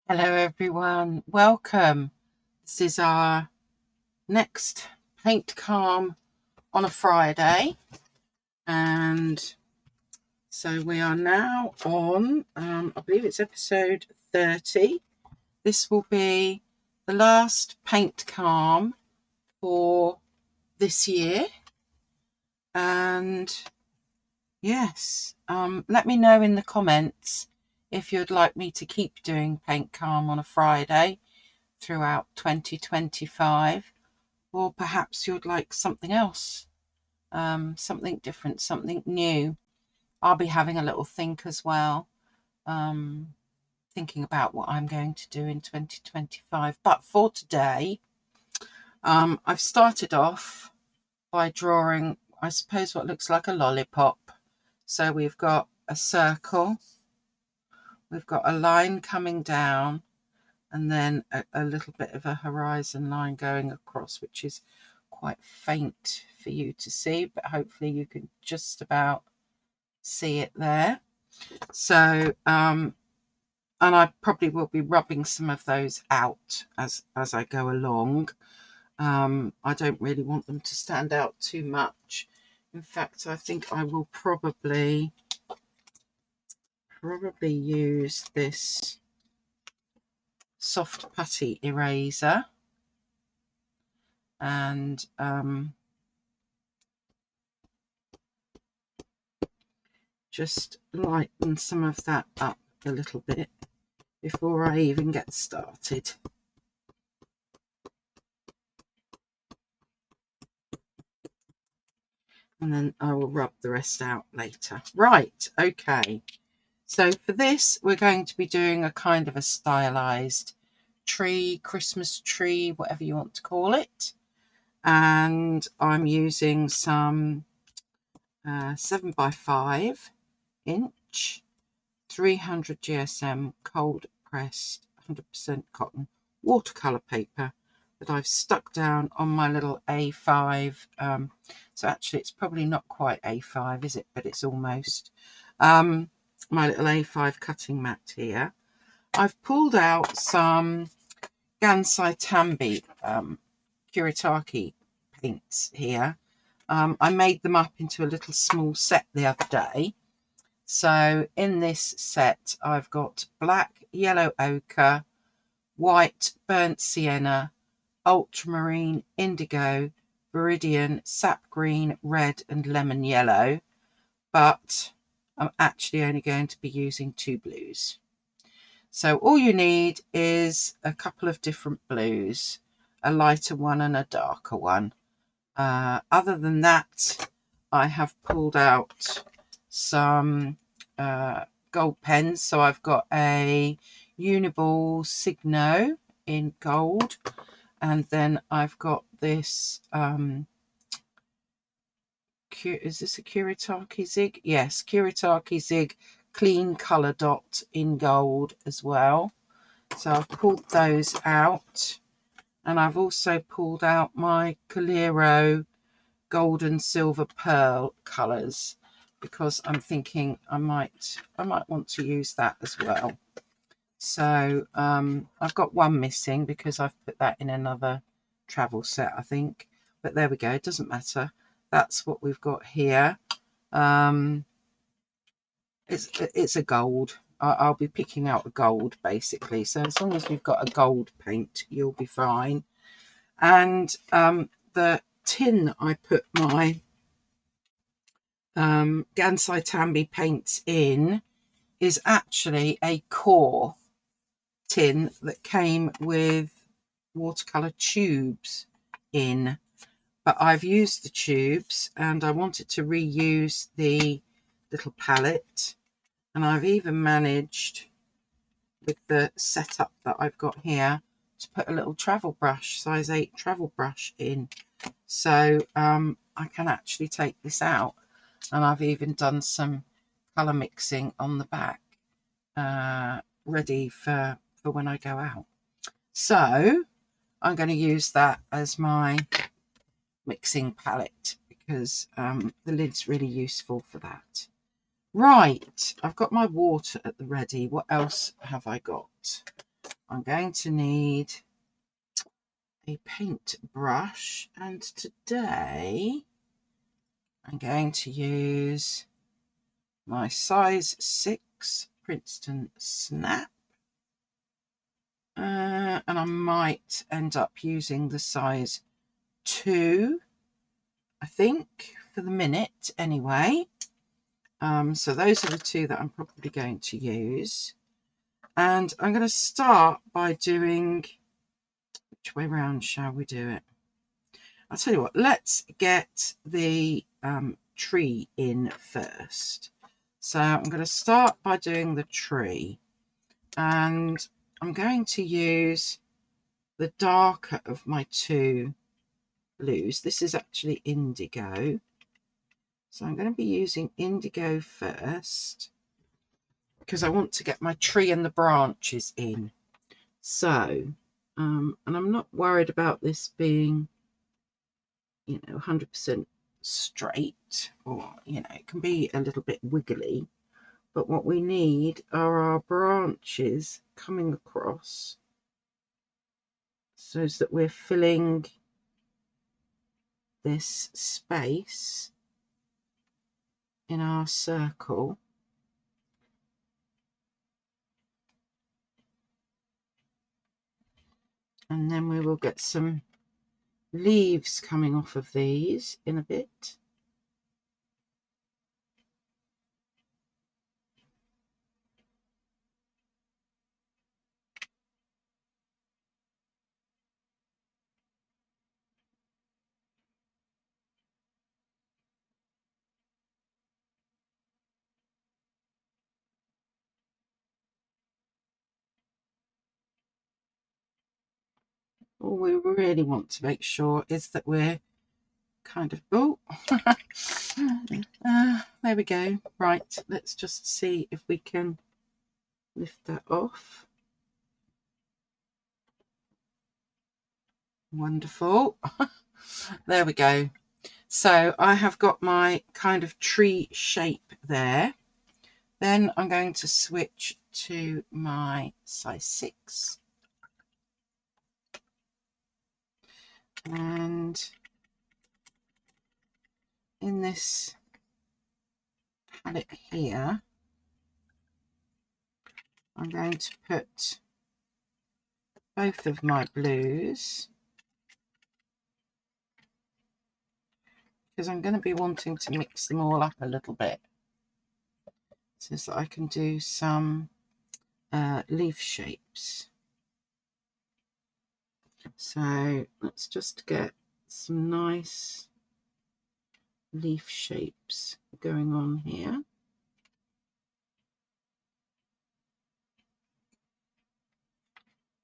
Hello everyone, welcome. This is our next Paint Calm on a Friday, and so we are now on, I believe it's episode 30. This will be the last Paint Calm for this year, and yes, let me know in the comments if you'd like me to keep doing Paint Calm on a Friday throughout 2025. Or perhaps you'd like something else, something different, something new. I'll be having a little think as well, thinking about what I'm going to do in 2025. But for today, I've started off by drawing, I suppose, what looks like a lollipop. So we've got a circle, we've got a line coming down, and then a little bit of a horizon line going across, which is quite faint for you to see, but hopefully you can just about see it there. So, and I probably will be rubbing some of those out as I go along. I don't really want them to stand out too much. In fact, I think I will probably use this soft putty eraser and just lighten some of that up a little bit before I even get started. And then I will rub the rest out later. Right, okay. So for this, we're going to be doing a kind of a stylized tree, Christmas tree, whatever you want to call it. And I'm using some 7x5 inch 300 GSM cold pressed 100% cotton watercolor paper that I've stuck down on my little A5. So actually it's probably not quite A5, is it? But it's almost. My little A5 cutting mat here. I've pulled out some Gansai Tambi Kuretake paints here. I made them up into a little small set the other day. So in this set, I've got black, yellow ochre, white, burnt sienna, ultramarine, indigo, viridian, sap green, red, and lemon yellow. But I'm actually only going to be using 2 blues. So all you need is a couple of different blues, a lighter one and a darker one. Other than that, I have pulled out some gold pens. So I've got a Uniball Signo in gold, and then I've got this is this a Kuretake Zig? Yes, Kuretake Zig clean color dot in gold as well. So I've pulled those out, and I've also pulled out my Coliro gold and silver pearl colors because I'm thinking I might want to use that as well. So I've got one missing because I've put that in another travel set, I think. But there we go, it doesn't matter. That's what we've got here. It's a gold. I'll be picking out a gold basically. So as long as we've got a gold paint, you'll be fine. And the tin that I put my Gansai Tambi paints in is actually a core tin that came with watercolor tubes in, but I've used the tubes and I wanted to reuse the little palette, and I've even managed with the setup that I've got here to put a little travel brush, size 8 travel brush in, so I can actually take this out, and I've even done some color mixing on the back ready for when I go out. So I'm going to use that as my mixing palette because the lid's really useful for that. Right, I've got my water at the ready. What else have I got? I'm going to need a paint brush, and today I'm going to use my size 6 Princeton Snap, and I might end up using the size 2, I think, for the minute anyway. So those are the two that I'm probably going to use. And I'm going to start by doing, which way round shall we do it? I'll tell you what, let's get the tree in first. So I'm going to start by doing the tree, and I'm going to use the darker of my two blues. This is actually indigo. So I'm going to be using indigo first because I want to get my tree and the branches in. So, and I'm not worried about this being, 100% straight, or, it can be a little bit wiggly. But what we need are our branches coming across so that we're filling this space in our circle. And then we will get some leaves coming off of these in a bit. All we really want to make sure is that we're kind of, there we go. Right, let's just see if we can lift that off. Wonderful. There we go. So I have got my kind of tree shape there. Then I'm going to switch to my size 6. And in this palette here, I'm going to put both of my blues, because I'm going to be wanting to mix them all up a little bit so that I can do some leaf shapes. So let's just get some nice leaf shapes going on here.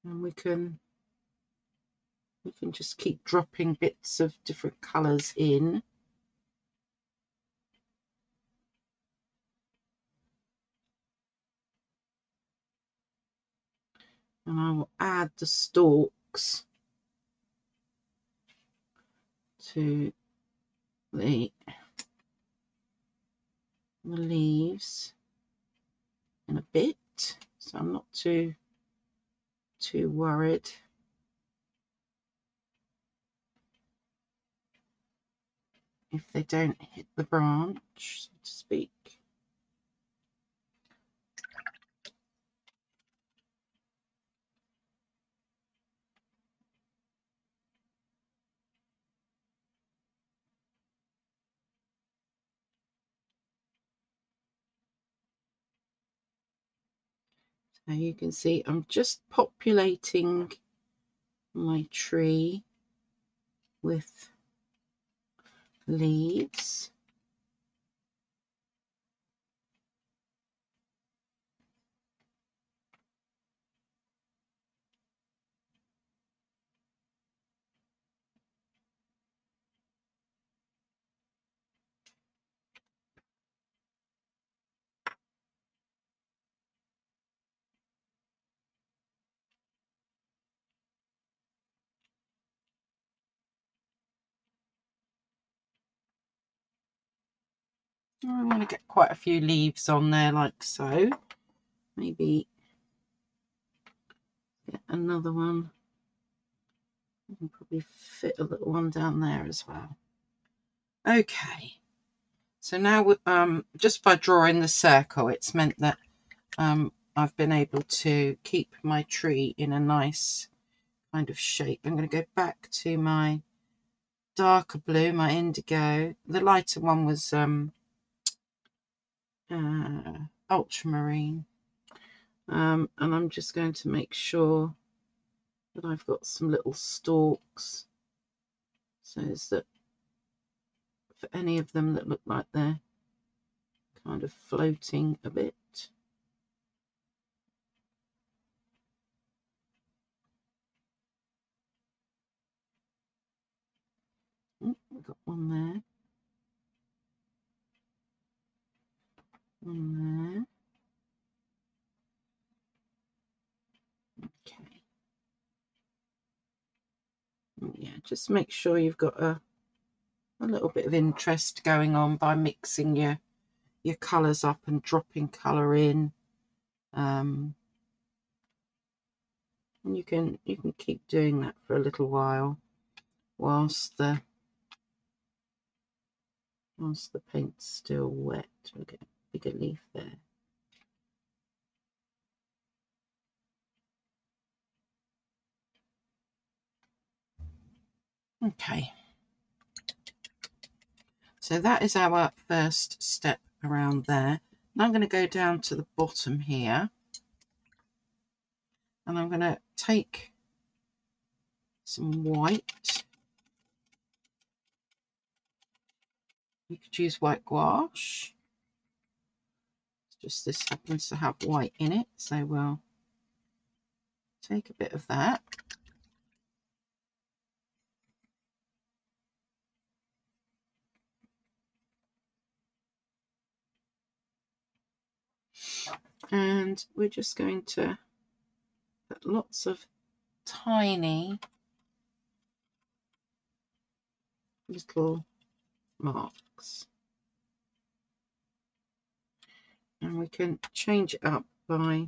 And we can just keep dropping bits of different colours in. And I will add the stalks to the leaves in a bit, so I'm not too worried. If they don't hit the branch, so to speak. So you can see I'm just populating my tree with leaves. I want to get quite a few leaves on there like so. Maybe Get another one. I can probably fit a little one down there as well. Okay, so now just by drawing the circle, it's meant that I've been able to keep my tree in a nice kind of shape. I'm going to go back to my darker blue, my indigo. The lighter one was ultramarine. And I'm just going to make sure that I've got some little stalks, so that for any of them that look like they're kind of floating a bit. Oh, I've got one there. One there. Okay. Yeah, just make sure you've got a little bit of interest going on by mixing your colours up and dropping colour in. And you can keep doing that for a little while whilst the paint's still wet. We'll get a bigger leaf there. Okay, so that is our first step around there. Now I'm going to go down to the bottom here, and I'm going to take some white. You could use white gouache. Just this happens to have white in it, so we'll take a bit of that. And we're just going to put lots of tiny little marks. And we can change it up by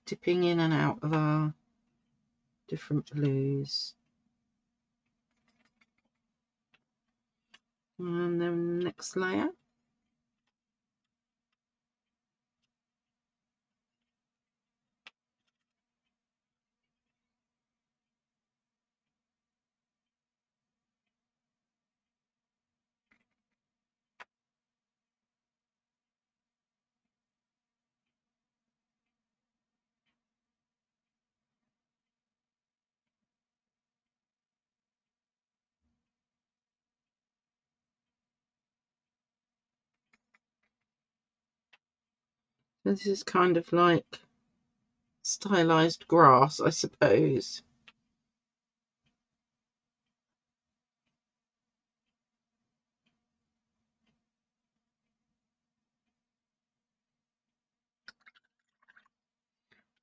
dipping in and out of our different blues. And then next layer. This is kind of like stylized grass, I suppose.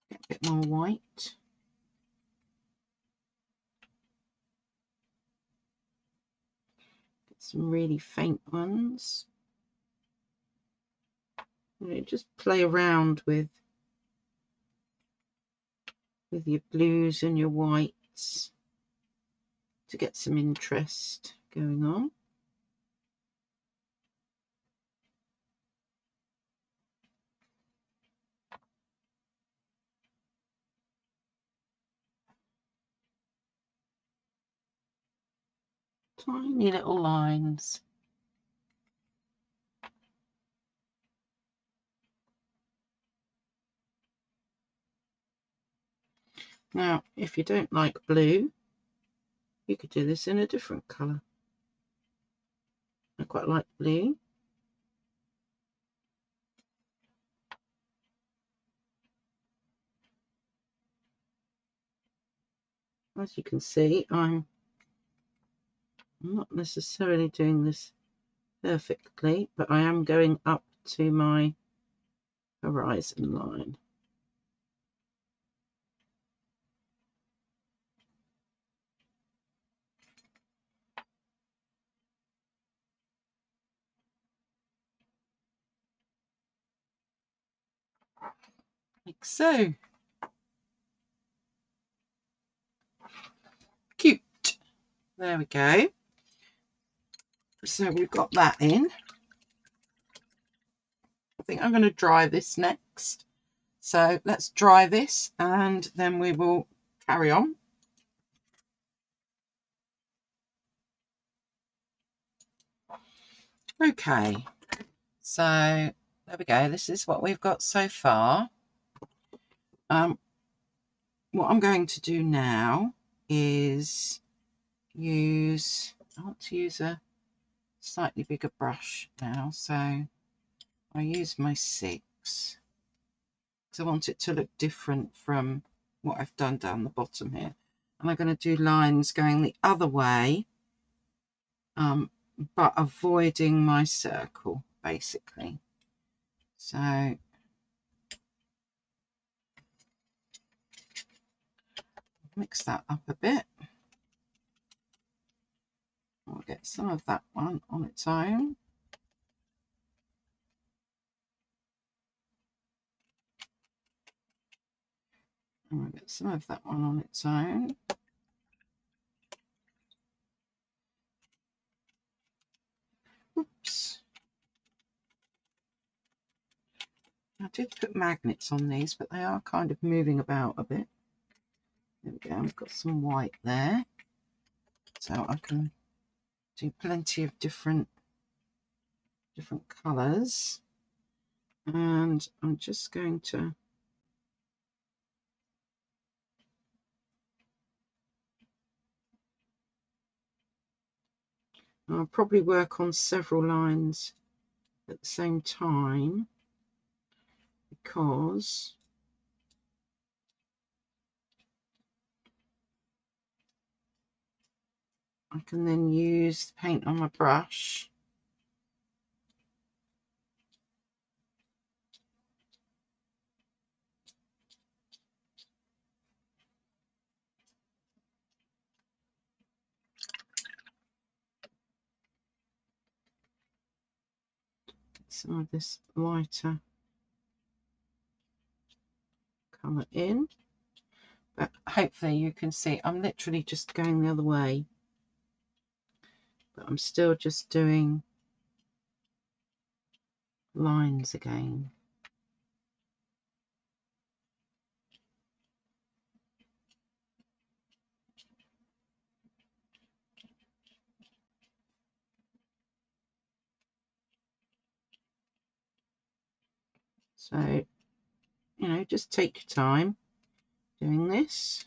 Get a bit more white. Get some really faint ones. Just play around with your blues and your whites to get some interest going on. Tiny little lines. Now, if you don't like blue, you could do this in a different colour. I quite like blue. As you can see, I'm not necessarily doing this perfectly, but I am going up to my horizon line. like so. Cute. There we go. So we've got that in. I think I'm going to dry this next. So let's dry this and then we will carry on. Okay, so there we go. This is what we've got so far. What I'm going to do now is I want to use a slightly bigger brush now, so I use my 6 because I want it to look different from what I've done down the bottom here. And I'm going to do lines going the other way, but avoiding my circle, basically. So mix that up a bit. I'll get some of that one on its own. And we'll get some of that one on its own. Oops. I did put magnets on these, but they are kind of moving about a bit. There we go, I've got some white there. So I can do plenty of different colours. And I'm just going to I'll probably work on several lines at the same time because I can then use the paint on my brush some of this lighter colour in, but hopefully you can see I'm literally just going the other way, but I'm still just doing lines again. So, you know, just take your time doing this.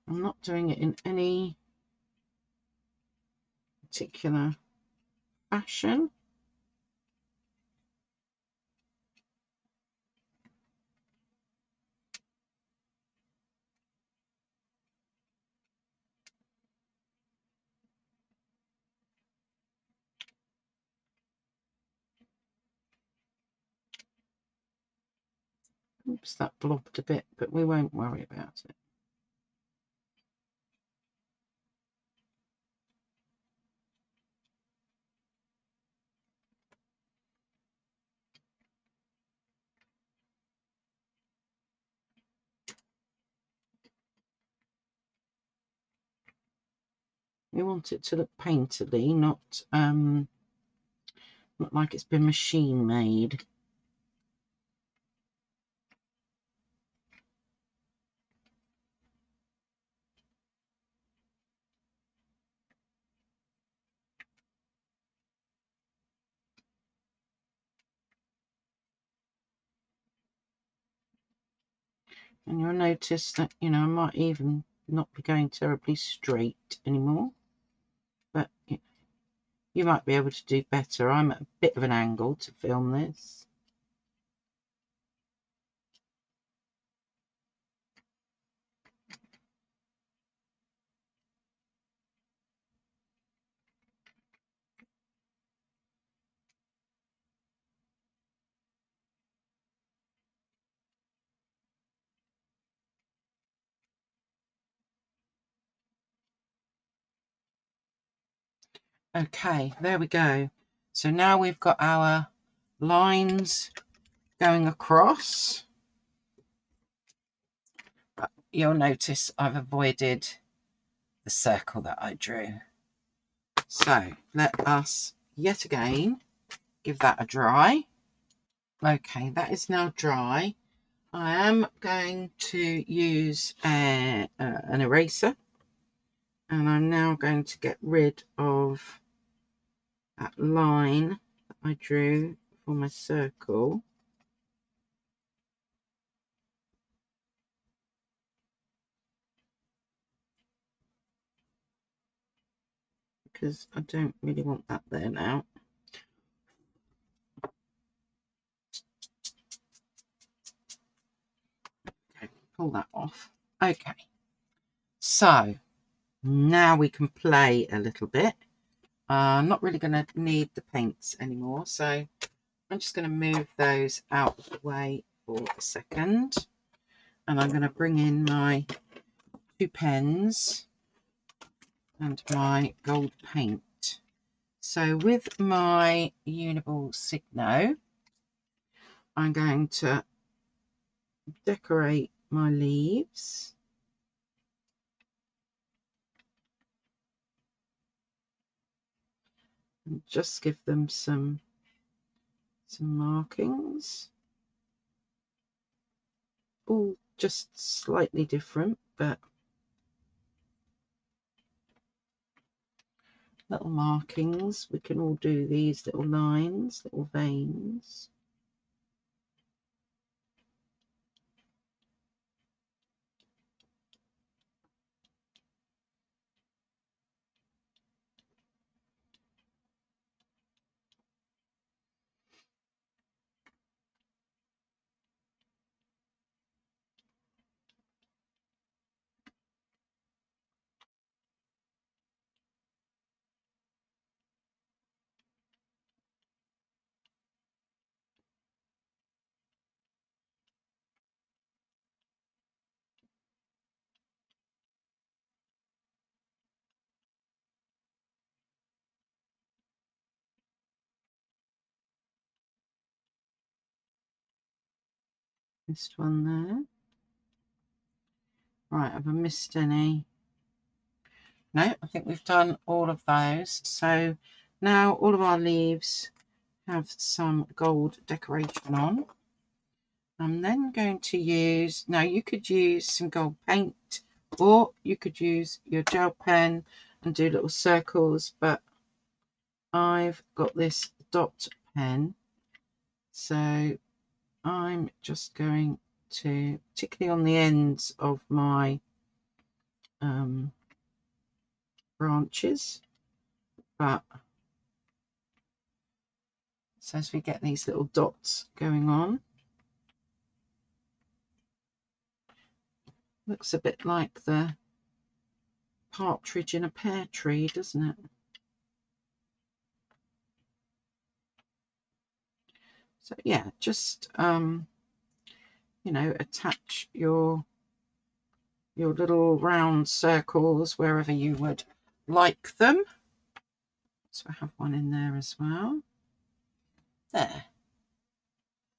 I'm not doing it in any particular fashion. Oops, that blobbed a bit, but we won't worry about it. We want it to look painterly, not like it's been machine made. And you'll notice that, you know, I might even not be going terribly straight anymore, but you might be able to do better. I'm at a bit of an angle to film this. Okay, there we go. So now we've got our lines going across. But you'll notice I've avoided the circle that I drew. So let us yet again give that a dry. Okay, that is now dry. I am going to use an eraser, and I'm now going to get rid of that line that I drew for my circle. Because I don't really want that there now. Okay, pull that off. Okay, so now we can play a little bit. I'm not really going to need the paints anymore, so I'm just going to move those out of the way for a second. And I'm going to bring in my 2 pens and my gold paint. So with my Uniball Signo, I'm going to decorate my leaves. And just give them some markings. All just slightly different, but little markings. We can all do these little lines, little veins. This one there. Right, have I missed any? No, I think we've done all of those. So now all of our leaves have some gold decoration on. I'm then going to use, now you could use some gold paint, or you could use your gel pen and do little circles, but I've got this dot pen, so I'm just going to, particularly on the ends of my branches, but so as we get these little dots going on, looks a bit like the partridge in a pear tree, doesn't it? So yeah, just you know, attach your little round circles wherever you would like them. So I have one in there as well. There.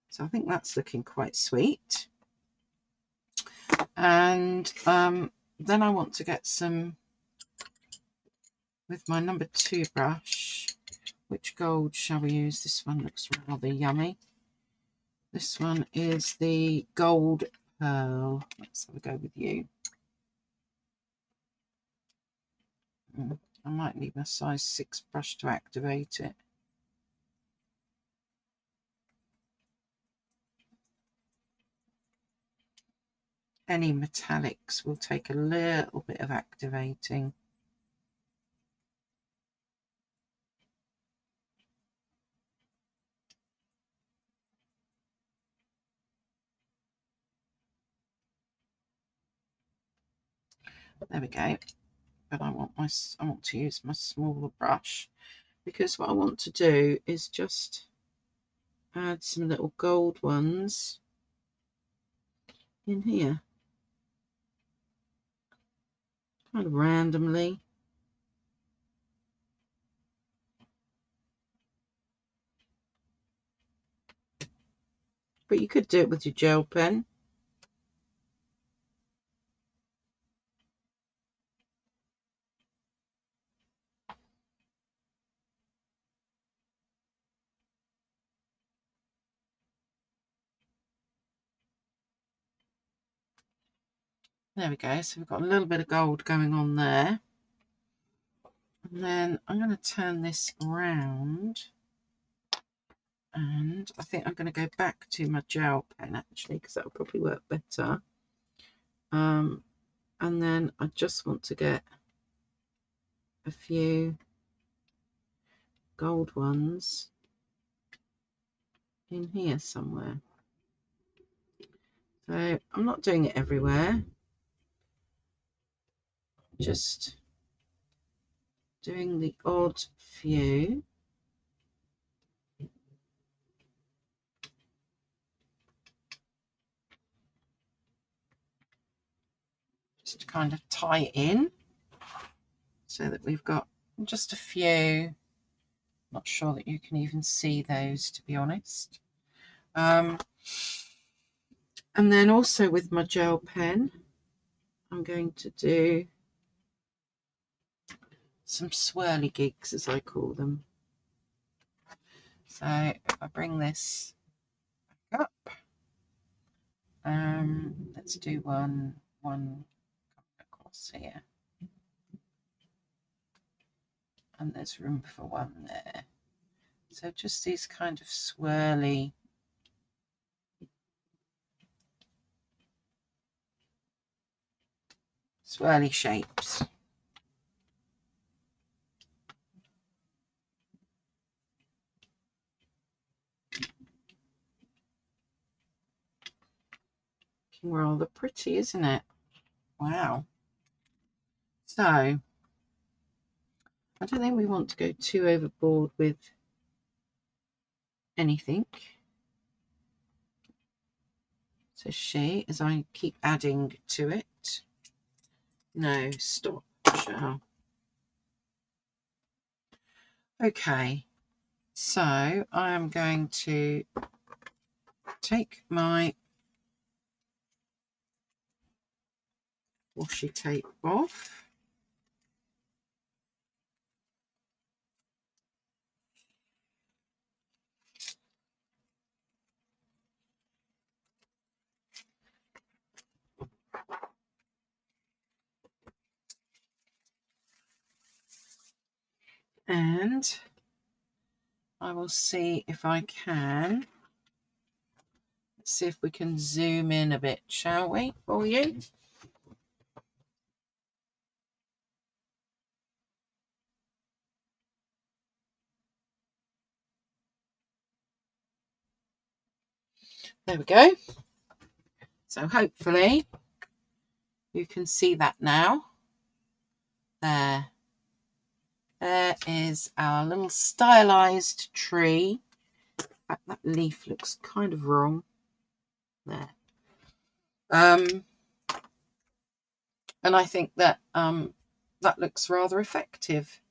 So I think that's looking quite sweet. And then I want to get some, with my number 2 brush, which gold shall we use? This one looks rather yummy. This one is the Gold Pearl. Let's have a go with you. I might need my size 6 brush to activate it. Any metallics will take a little bit of activating. There we go. But I want to use my smaller brush, because what I want to do is just add some little gold ones in here, kind of randomly. but you could do it with your gel pen. There we go. So we've got a little bit of gold going on there. And then I'm going to turn this around. And I think I'm going to go back to my gel pen actually, because that will probably work better. And then I just want to get a few gold ones in here somewhere. So I'm not doing it everywhere, just doing the odd few. Just to kind of tie it in so that we've got just a few. Not sure that you can even see those, to be honest. And then also with my gel pen, I'm going to do some swirly gigs, as I call them. So if I bring this back up, let's do one across here, and there's room for one there. So just these kind of swirly shapes. Rather pretty, isn't it? Wow. So I don't think we want to go too overboard with anything. So she, as I keep adding to it. No, stop, Michelle. Okay, so I am going to take my washi tape off. And I will see if I can. Let's see if we can zoom in a bit, shall we, for you? There we go. So hopefully you can see that now. There is our little stylized tree. In fact, that leaf looks kind of wrong. There. And I think that that looks rather effective.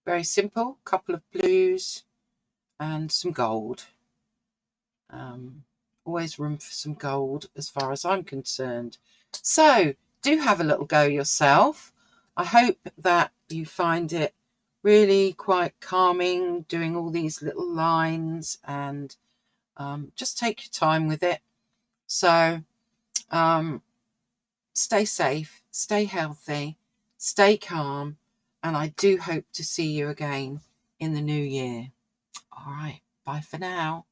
Very simple, couple of blues and some gold. Always room for some gold as far as I'm concerned. So do have a little go yourself. I hope that you find it really quite calming doing all these little lines, and just take your time with it. So stay safe, stay healthy, stay calm, and I do hope to see you again in the new year. All right, bye for now.